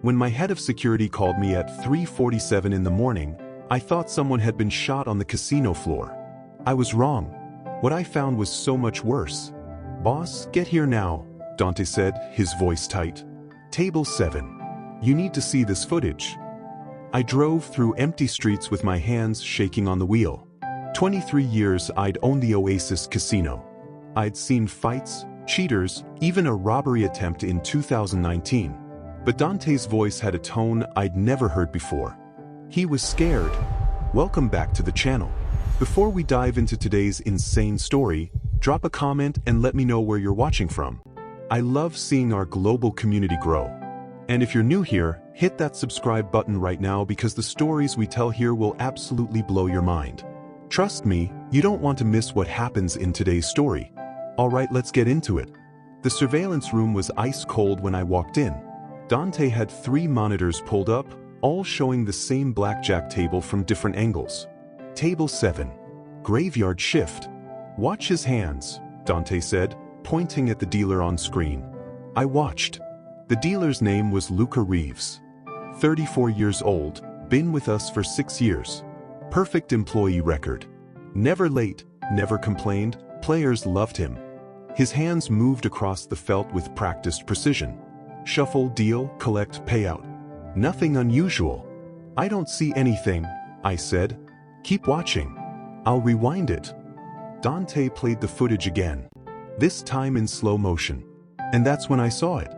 When my head of security called me at 3:47 in the morning, I thought someone had been shot on the casino floor. I was wrong. What I found was so much worse. "Boss, get here now," Dante said, his voice tight. "Table 7. You need to see this footage." I drove through empty streets with my hands shaking on the wheel. 23 years I'd owned the Oasis Casino. I'd seen fights, cheaters, even a robbery attempt in 2019. But Dante's voice had a tone I'd never heard before. He was scared. Welcome back to the channel. Before we dive into today's insane story, drop a comment and let me know where you're watching from. I love seeing our global community grow. And if you're new here, hit that subscribe button right now because the stories we tell here will absolutely blow your mind. Trust me, you don't want to miss what happens in today's story. Alright, let's get into it. The surveillance room was ice cold when I walked in. Dante had 3 monitors pulled up, all showing the same blackjack table from different angles. Table 7. Graveyard shift. "Watch his hands," Dante said, pointing at the dealer on screen. I watched. The dealer's name was Luca Reeves. 34 years old, been with us for 6 years. Perfect employee record. Never late, never complained, players loved him. His hands moved across the felt with practiced precision. Shuffle, deal, collect, payout. Nothing unusual. "I don't see anything," I said. "Keep watching. I'll rewind it." Dante played the footage again. This time in slow motion. And that's when I saw it.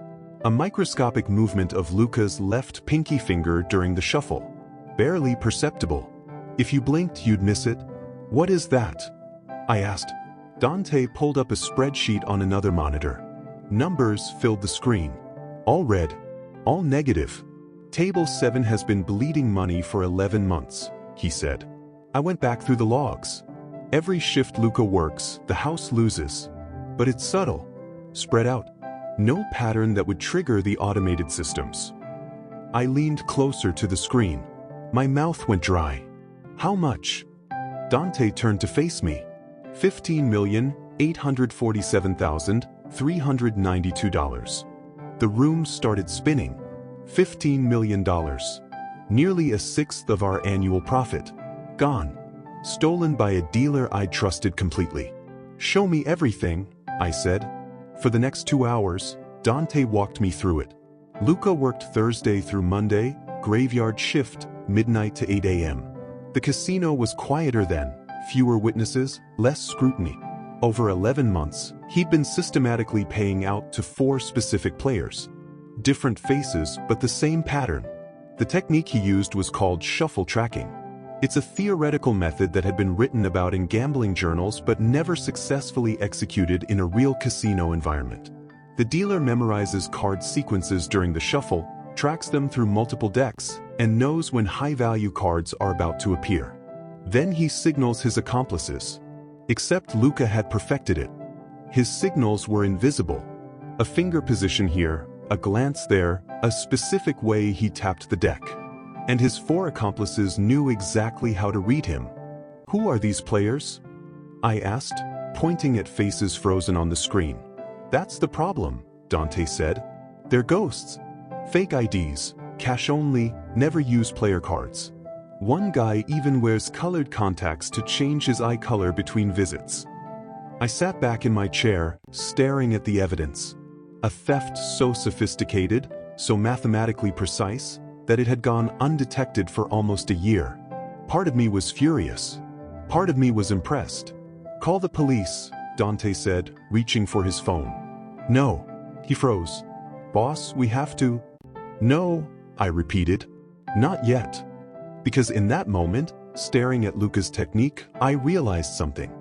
A microscopic movement of Luca's left pinky finger during the shuffle. Barely perceptible. If you blinked, you'd miss it. "What is that?" I asked. Dante pulled up a spreadsheet on another monitor. Numbers filled the screen. All red. All negative. "Table 7 has been bleeding money for 11 months, he said. I went back through the logs. Every shift Luca works, the house loses. But it's subtle. Spread out. No pattern that would trigger the automated systems. I leaned closer to the screen. My mouth went dry. "How much?" Dante turned to face me. $15,847,392. The room started spinning. $15 million. Nearly a sixth of our annual profit. Gone. Stolen by a dealer I trusted completely. "Show me everything," I said. For the next 2 hours, Dante walked me through it. Luca worked Thursday through Monday, graveyard shift, midnight to 8 a.m. The casino was quieter then, fewer witnesses, less scrutiny. Over 11 months, he'd been systematically paying out to 4 specific players. Different faces, but the same pattern. The technique he used was called shuffle tracking. It's a theoretical method that had been written about in gambling journals but never successfully executed in a real casino environment. The dealer memorizes card sequences during the shuffle, tracks them through multiple decks, and knows when high-value cards are about to appear. Then he signals his accomplices. Except Luca had perfected it. His signals were invisible. A finger position here, a glance there, a specific way he tapped the deck. And his 4 accomplices knew exactly how to read him. "Who are these players?" I asked, pointing at faces frozen on the screen. "That's the problem," Dante said. "They're ghosts. Fake IDs, cash only, never use player cards. One guy even wears colored contacts to change his eye color between visits." I sat back in my chair, staring at the evidence. A theft so sophisticated, so mathematically precise, that it had gone undetected for almost a year. Part of me was furious. Part of me was impressed. "Call the police," Dante said, reaching for his phone. "No." He froze. "Boss, we have to." "No," I repeated. "Not yet." Because in that moment, staring at Luca's technique, I realized something.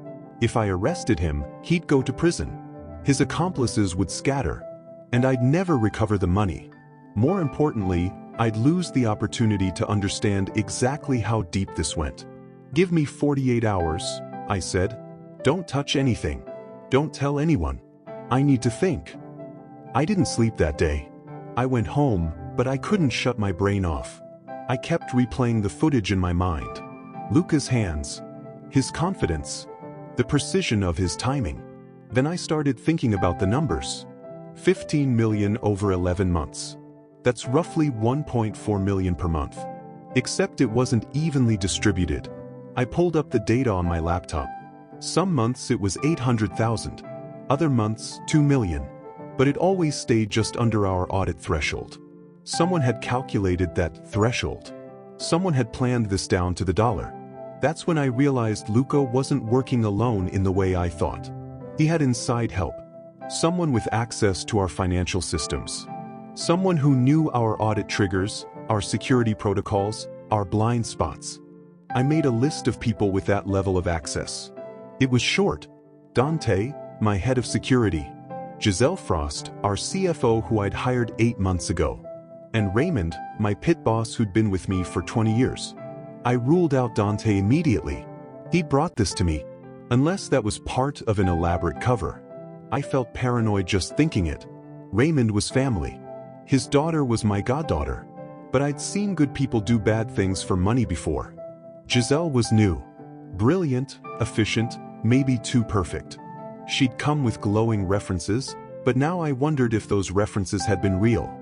If I arrested him, he'd go to prison. His accomplices would scatter. And I'd never recover the money. More importantly, I'd lose the opportunity to understand exactly how deep this went. "Give me 48 hours, I said. "Don't touch anything. Don't tell anyone. I need to think." I didn't sleep that day. I went home, but I couldn't shut my brain off. I kept replaying the footage in my mind. Luca's hands. His confidence. The precision of his timing. Then I started thinking about the numbers. 15 million over 11 months. That's roughly 1.4 million per month. Except it wasn't evenly distributed. I pulled up the data on my laptop. Some months it was 800,000, other months 2 million. But it always stayed just under our audit threshold. Someone had calculated that threshold. Someone had planned this down to the dollar. That's when I realized Luca wasn't working alone in the way I thought. He had inside help. Someone with access to our financial systems. Someone who knew our audit triggers, our security protocols, our blind spots. I made a list of people with that level of access. It was short. Dante, my head of security. Giselle Frost, our CFO who I'd hired 8 months ago. And Raymond, my pit boss who'd been with me for 20 years. I ruled out Dante immediately. He brought this to me. Unless that was part of an elaborate cover. I felt paranoid just thinking it. Raymond was family. His daughter was my goddaughter. But I'd seen good people do bad things for money before. Giselle was new. Brilliant, efficient, maybe too perfect. She'd come with glowing references, but now I wondered if those references had been real.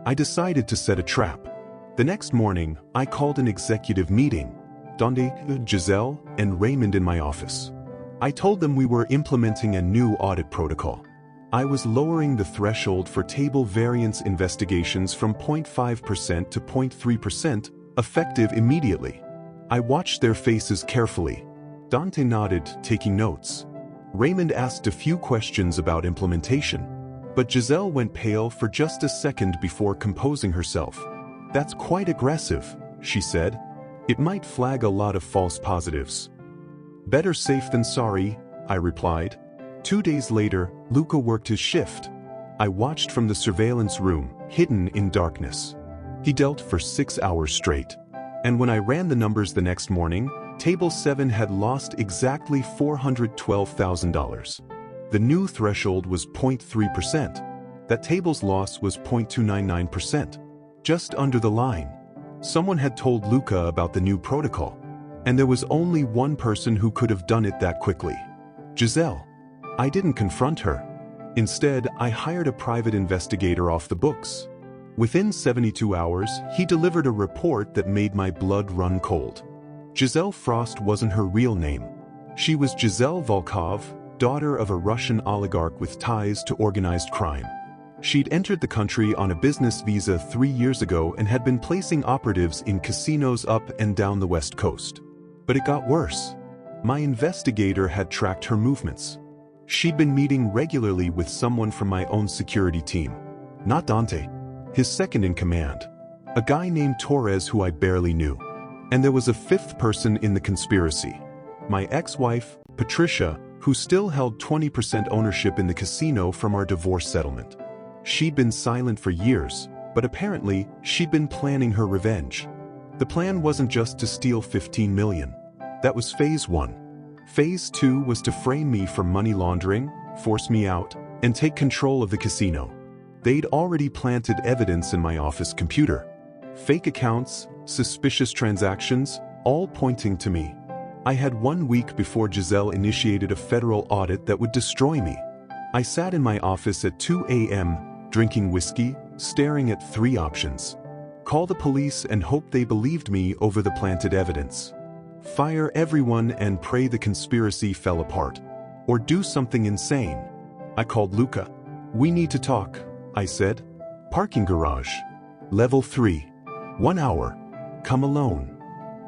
I decided to set a trap. The next morning, I called an executive meeting. Dante, Giselle, and Raymond in my office. I told them we were implementing a new audit protocol. I was lowering the threshold for table variance investigations from 0.5% to 0.3%, effective immediately. I watched their faces carefully. Dante nodded, taking notes. Raymond asked a few questions about implementation. But Giselle went pale for just a second before composing herself. "That's quite aggressive," she said. "It might flag a lot of false positives." "Better safe than sorry," I replied. 2 days later, Luca worked his shift. I watched from the surveillance room, hidden in darkness. He dealt for 6 hours straight. And when I ran the numbers the next morning, Table 7 had lost exactly $412,000. The new threshold was 0.3%. That table's loss was 0.299%. Just under the line. Someone had told Luca about the new protocol. And there was only one person who could have done it that quickly. Giselle. I didn't confront her. Instead, I hired a private investigator off the books. Within 72 hours, he delivered a report that made my blood run cold. Giselle Frost wasn't her real name. She was Giselle Volkov, daughter of a Russian oligarch with ties to organized crime. She'd entered the country on a business visa 3 years ago and had been placing operatives in casinos up and down the West Coast. But it got worse. My investigator had tracked her movements. She'd been meeting regularly with someone from my own security team. Not Dante. His second in command. A guy named Torres who I barely knew. And there was a fifth person in the conspiracy. My ex-wife, Patricia, who still held 20% ownership in the casino from our divorce settlement. She'd been silent for years, but apparently, she'd been planning her revenge. The plan wasn't just to steal 15 million. That was phase 1. Phase 2 was to frame me for money laundering, force me out, and take control of the casino. They'd already planted evidence in my office computer. Fake accounts, suspicious transactions, all pointing to me. I had 1 week before Giselle initiated a federal audit that would destroy me. I sat in my office at 2 a.m., drinking whiskey, staring at 3 options. Call the police and hope they believed me over the planted evidence. Fire everyone and pray the conspiracy fell apart. Or do something insane. I called Luca. "We need to talk," I said. "Parking garage. Level 3. 1 hour. Come alone."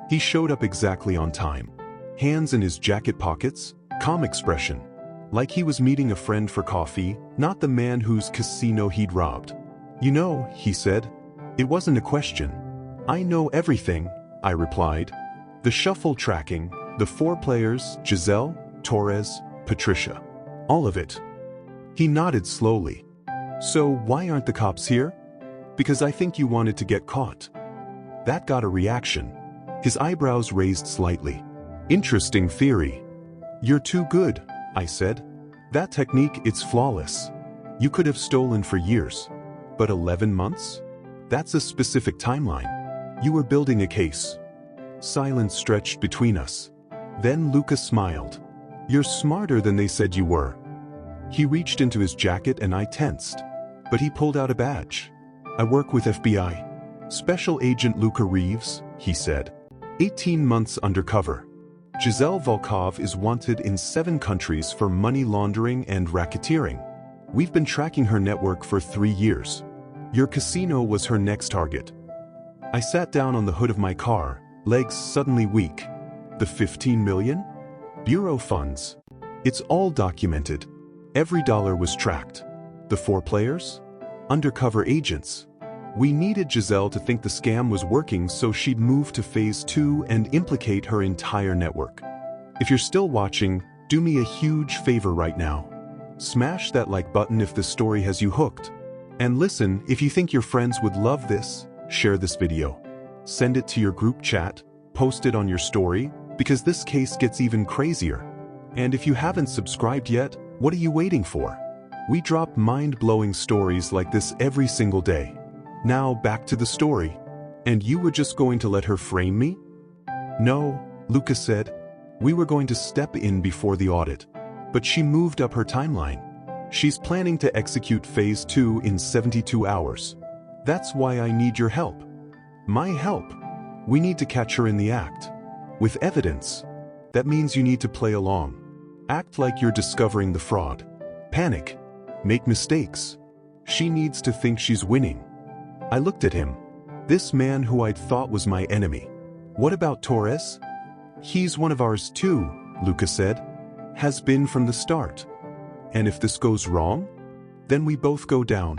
He showed up exactly on time. Hands in his jacket pockets, calm expression. Like he was meeting a friend for coffee, not the man whose casino he'd robbed. "You know," he said. It wasn't a question. "I know everything," I replied. The shuffle tracking, the 4 players, Giselle, Torres, Patricia. All of it. He nodded slowly. "So why aren't the cops here?" "Because I think you wanted to get caught." That got a reaction. His eyebrows raised slightly. "Interesting theory." "You're too good," I said. "That technique, it's flawless. You could have stolen for years. But 11 months? That's a specific timeline. You were building a case." Silence stretched between us. Then Luca smiled. "You're smarter than they said you were." He reached into his jacket and I tensed. But he pulled out a badge. I work with FBI. Special Agent Luca Reeves, he said. 18 months undercover. Giselle Volkov is wanted in 7 countries for money laundering and racketeering. We've been tracking her network for 3 years. Your casino was her next target. I sat down on the hood of my car, legs suddenly weak. The 15 million? Bureau funds. It's all documented. Every dollar was tracked. The 4 players? Undercover agents. We needed Giselle to think the scam was working so she'd move to phase 2 and implicate her entire network. If you're still watching, do me a huge favor right now. Smash that like button if this story has you hooked. And listen, if you think your friends would love this, share this video. Send it to your group chat, post it on your story, because this case gets even crazier. And if you haven't subscribed yet, what are you waiting for? We drop mind-blowing stories like this every single day. Now back to the story. And you were just going to let her frame me? No, Luca said. We were going to step in before the audit. But she moved up her timeline. She's planning to execute phase 2 in 72 hours. That's why I need your help. My help? We need to catch her in the act. With evidence. That means you need to play along. Act like you're discovering the fraud. Panic. Make mistakes. She needs to think she's winning. I looked at him. This man who I'd thought was my enemy. What about Torres? He's one of ours too, Luca said. Has been from the start. And if this goes wrong? Then we both go down.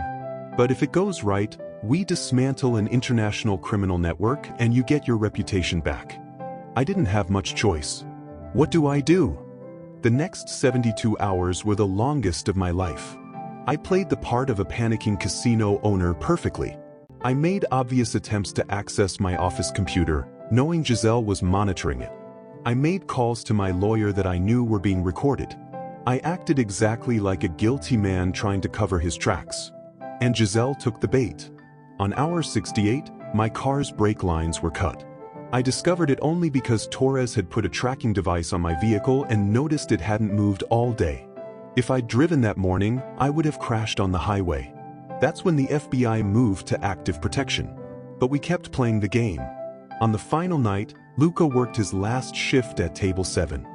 But if it goes right, we dismantle an international criminal network and you get your reputation back. I didn't have much choice. What do I do? The next 72 hours were the longest of my life. I played the part of a panicking casino owner perfectly. I made obvious attempts to access my office computer, knowing Giselle was monitoring it. I made calls to my lawyer that I knew were being recorded. I acted exactly like a guilty man trying to cover his tracks. And Giselle took the bait. On hour 68, my car's brake lines were cut. I discovered it only because Torres had put a tracking device on my vehicle and noticed it hadn't moved all day. If I'd driven that morning, I would have crashed on the highway. That's when the FBI moved to active protection. But we kept playing the game. On the final night, Luca worked his last shift at table 7.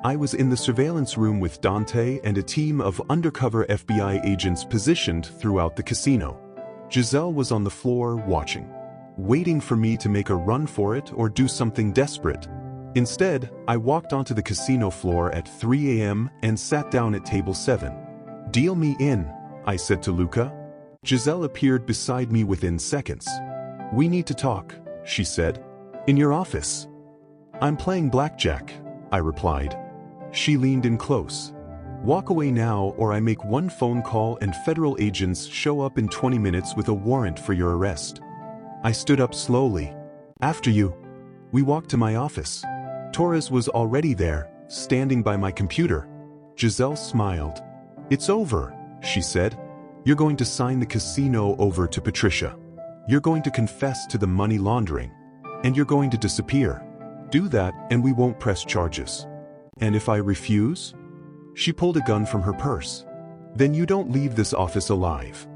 I was in the surveillance room with Dante and a team of undercover FBI agents positioned throughout the casino. Giselle was on the floor watching, waiting for me to make a run for it or do something desperate. Instead, I walked onto the casino floor at 3 a.m. and sat down at table 7. Deal me in, I said to Luca. Giselle appeared beside me within seconds. We need to talk, she said. In your office. I'm playing blackjack, I replied. She leaned in close. Walk away now or I make one phone call and federal agents show up in 20 minutes with a warrant for your arrest. I stood up slowly. After you. We walked to my office. Torres was already there, standing by my computer. Giselle smiled. It's over, she said. You're going to sign the casino over to Patricia. You're going to confess to the money laundering. And you're going to disappear. Do that and we won't press charges. And if I refuse? She pulled a gun from her purse. Then you don't leave this office alive.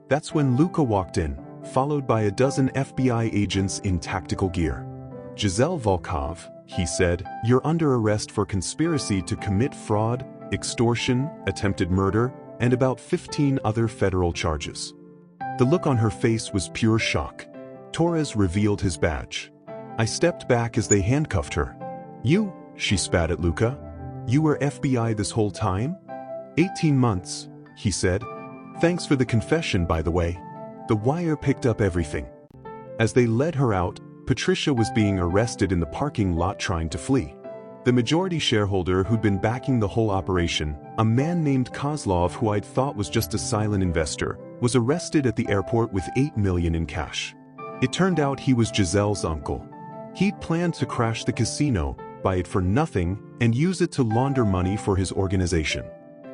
That's when Luca walked in, followed by a dozen FBI agents in tactical gear. Giselle Volkov, he said, you're under arrest for conspiracy to commit fraud, extortion, attempted murder, and about 15 other federal charges. The look on her face was pure shock. Torres revealed his badge. I stepped back as they handcuffed her. You, she spat at Luca. You were FBI this whole time? 18 months, he said. Thanks for the confession, by the way. The wire picked up everything. As they led her out, Patricia was being arrested in the parking lot trying to flee. The majority shareholder who'd been backing the whole operation, a man named Kozlov who I'd thought was just a silent investor, was arrested at the airport with $8 million in cash. It turned out he was Giselle's uncle. He'd planned to crash the casino, buy it for nothing, and use it to launder money for his organization.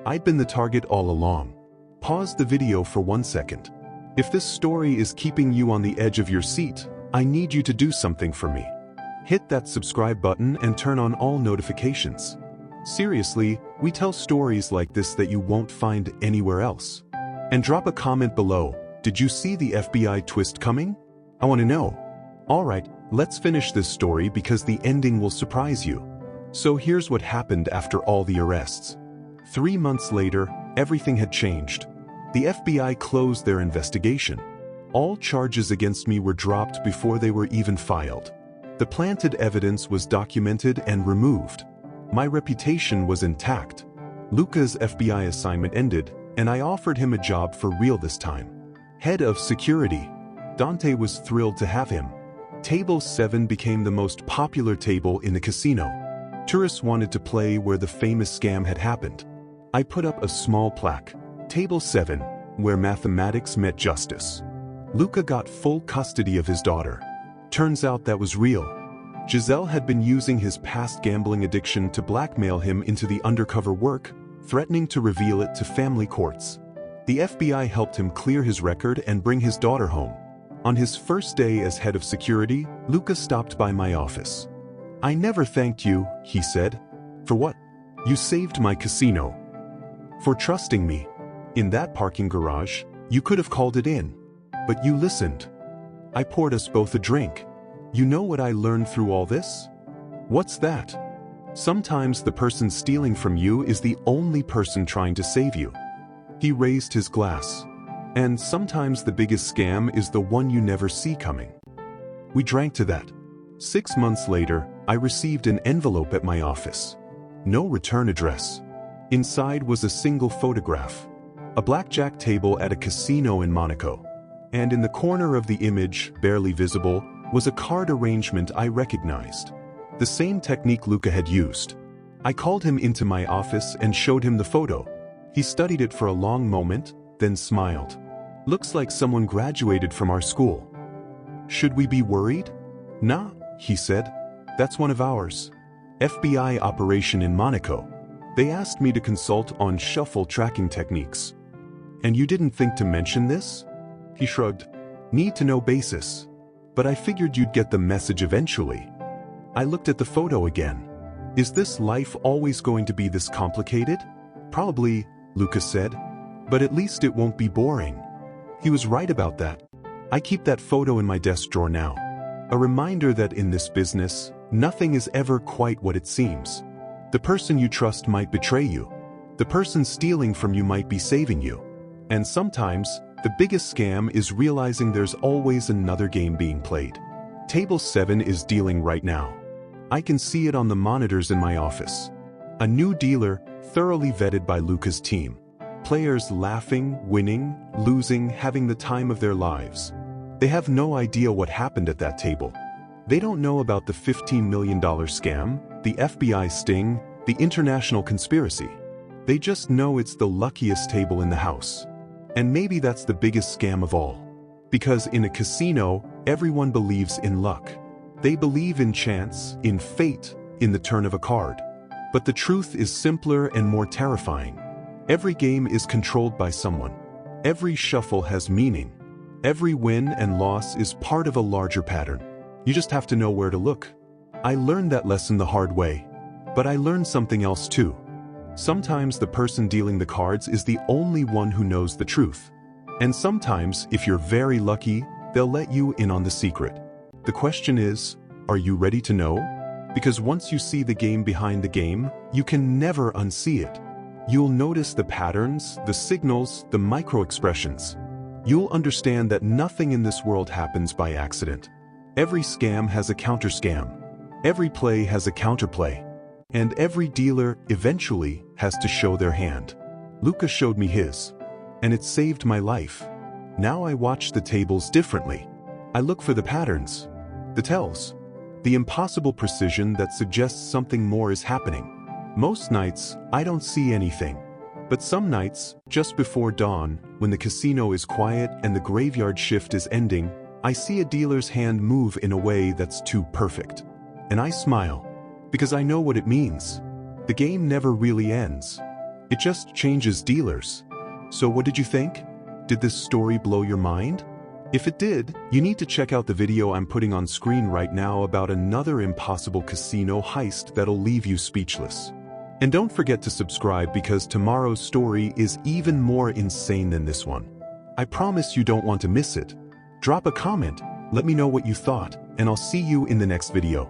I'd been the target all along. Pause the video for 1 second. If this story is keeping you on the edge of your seat, I need you to do something for me. Hit that subscribe button and turn on all notifications. Seriously, we tell stories like this that you won't find anywhere else. And drop a comment below. Did you see the FBI twist coming? I want to know. Alright, let's finish this story because the ending will surprise you. So here's what happened after all the arrests. 3 months later, everything had changed. The FBI closed their investigation. All charges against me were dropped before they were even filed. The planted evidence was documented and removed. My reputation was intact. Luca's FBI assignment ended, and I offered him a job for real this time. Head of security. Dante was thrilled to have him. Table 7 became the most popular table in the casino. Tourists wanted to play where the famous scam had happened. I put up a small plaque. Table 7, where mathematics met justice. Luca got full custody of his daughter. Turns out that was real. Giselle had been using his past gambling addiction to blackmail him into the undercover work, threatening to reveal it to family courts. The FBI helped him clear his record and bring his daughter home. On his first day as head of security, Luca stopped by my office. "I never thanked you," he said. "For what?" "You saved my casino." "For trusting me. In that parking garage, you could have called it in. But you listened." I poured us both a drink. "You know what I learned through all this?" "What's that?" "Sometimes the person stealing from you is the only person trying to save you." He raised his glass. "And sometimes the biggest scam is the one you never see coming." We drank to that. 6 months later, I received an envelope at my office. No return address. Inside was a single photograph. A blackjack table at a casino in Monaco. And in the corner of the image, barely visible, was a card arrangement I recognized. The same technique Luca had used. I called him into my office and showed him the photo. He studied it for a long moment, then smiled. "Looks like someone graduated from our school." "Should we be worried?" "Nah," he said. "That's one of ours. FBI operation in Monaco. They asked me to consult on shuffle tracking techniques." "And you didn't think to mention this?" He shrugged. "Need to know basis. But I figured you'd get the message eventually." I looked at the photo again. "Is this life always going to be this complicated?" "Probably," Luca said. "But at least it won't be boring." He was right about that. I keep that photo in my desk drawer now. A reminder that in this business, nothing is ever quite what it seems. The person you trust might betray you. The person stealing from you might be saving you. And sometimes, the biggest scam is realizing there's always another game being played. Table 7 is dealing right now. I can see it on the monitors in my office. A new dealer, thoroughly vetted by Luca's team. Players laughing, winning, losing, having the time of their lives. They have no idea what happened at that table. They don't know about the $15 million scam, the FBI sting, the international conspiracy. They just know it's the luckiest table in the house. And maybe that's the biggest scam of all. Because in a casino, everyone believes in luck. They believe in chance, in fate, in the turn of a card. But the truth is simpler and more terrifying. Every game is controlled by someone. Every shuffle has meaning. Every win and loss is part of a larger pattern. You just have to know where to look. I learned that lesson the hard way. But I learned something else too. Sometimes the person dealing the cards is the only one who knows the truth. And sometimes, if you're very lucky, they'll let you in on the secret. The question is, are you ready to know? Because once you see the game behind the game, you can never unsee it. You'll notice the patterns, the signals, the micro-expressions. You'll understand that nothing in this world happens by accident. Every scam has a counter-scam. Every play has a counterplay. And every dealer, eventually, has to show their hand. Luca showed me his. And it saved my life. Now I watch the tables differently. I look for the patterns, the tells, the impossible precision that suggests something more is happening. Most nights, I don't see anything. But some nights, just before dawn, when the casino is quiet and the graveyard shift is ending, I see a dealer's hand move in a way that's too perfect. And I smile, because I know what it means. The game never really ends. It just changes dealers. So what did you think? Did this story blow your mind? If it did, you need to check out the video I'm putting on screen right now about another impossible casino heist that'll leave you speechless. And don't forget to subscribe because tomorrow's story is even more insane than this one. I promise you don't want to miss it. Drop a comment, let me know what you thought, and I'll see you in the next video.